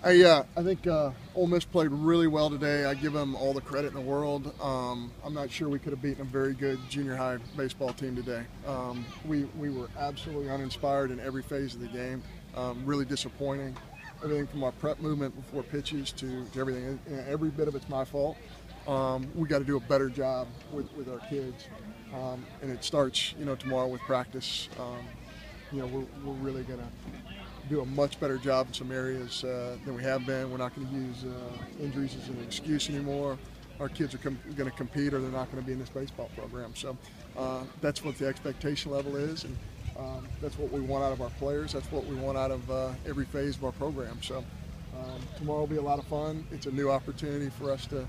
I think Ole Miss played really well today. I give them all the credit in the world. I'm not sure we could have beaten a very good junior high baseball team today. We were absolutely uninspired in every phase of the game. Really disappointing. Everything from our prep movement before pitches to everything. Every bit of it's my fault. We got to do a better job with our kids, and it starts tomorrow with practice. We're really going to do a much better job in some areas than we have been. We're not going to use injuries as an excuse anymore. Our kids are going to compete, or they're not going to be in this baseball program. So that's what the expectation level is, and that's what we want out of our players. That's what we want out of every phase of our program. So tomorrow will be a lot of fun. It's a new opportunity for us to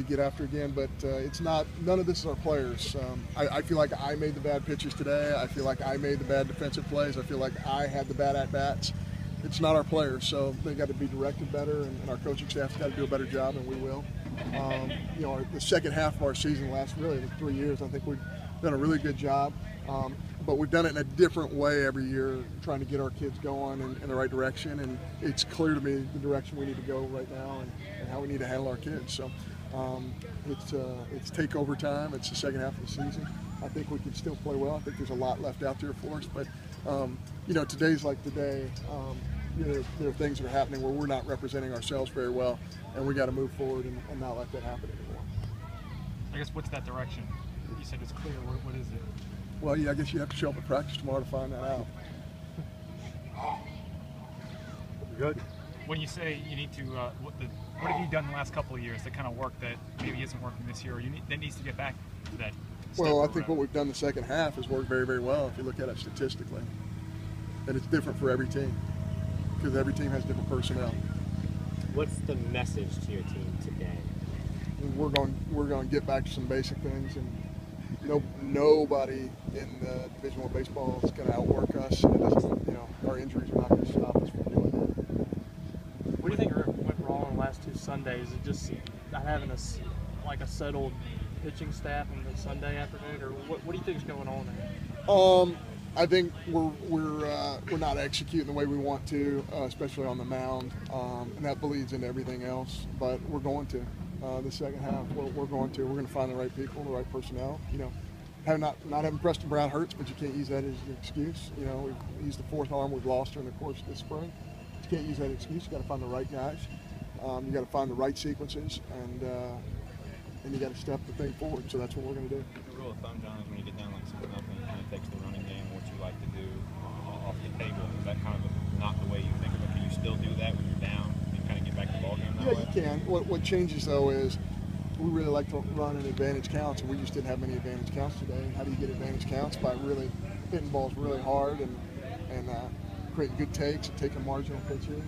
get after again, but it's not. None of this is our players. I feel like I made the bad pitches today. I feel like I made the bad defensive plays. I feel like I had the bad at-bats. It's not our players, so they got to be directed better, and our coaching staff's got to do a better job, and we will. The second half of our season, last really the 3 years, I think we've done a really good job. But we've done it in a different way every year, trying to get our kids going in the right direction, and it's clear to me the direction we need to go right now and how we need to handle our kids. So it's takeover time. It's the second half of the season. I think we can still play well. I think there's a lot left out there for us, but today's like today. There are things that are happening where we're not representing ourselves very well, and we got to move forward and not let that happen anymore. I guess what's that direction? You said it's clear. What is it? Well, I guess you have to show up at practice tomorrow to find that out. Good. When you say you need to, what have you done the last couple of years that kind of work that maybe isn't working this year, or that needs to get back to that? Well, I think what we've done the second half has worked very, very well if you look at it statistically. And it's different for every team because every team has different personnel. What's the message to your team today? We're going to get back to some basic things, and nobody in the Division I baseball is going to outwork us. And it doesn't, our injuries are not going to stop us from doing that. What do you think went wrong the last 2 Sundays? Is it just not having a settled pitching staff on the Sunday afternoon, or what do you think is going on there? I think we're not executing the way we want to, especially on the mound, and that bleeds into everything else. But we're going to the second half. We're going to find the right people, the right personnel. Not having Preston Brown hurts, but you can't use that as an excuse. We've used the fourth arm we've lost during the course of this spring. You can't use that excuse. You got to find the right guys. You got to find the right sequences, and you got to step the thing forward. So that's what we're going to do. The rule of thumb, John, is when you get down like 6-0, it kind of takes the running game, what you like to do off the table. Is that kind of not the way you think of it? Can you still do that when you're down and kind of get back to the ball game that way? Yeah, you can. What changes though is we really like to run in advantage counts, and we just didn't have many advantage counts today. How do you get advantage counts? By really hitting balls really hard and creating good takes and taking marginal pitches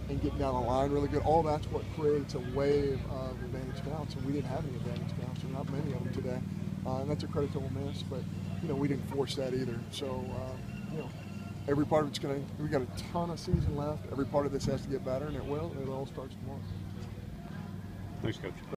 and getting down the line really good. All that's what creates a wave of advantage counts, and we didn't have any advantage counts, or not many of them today. And that's a credit to Ole Miss, but we didn't force that either. So every part of it's we got a ton of season left. Every part of this has to get better, and it will. It all starts tomorrow. Thanks, Coach.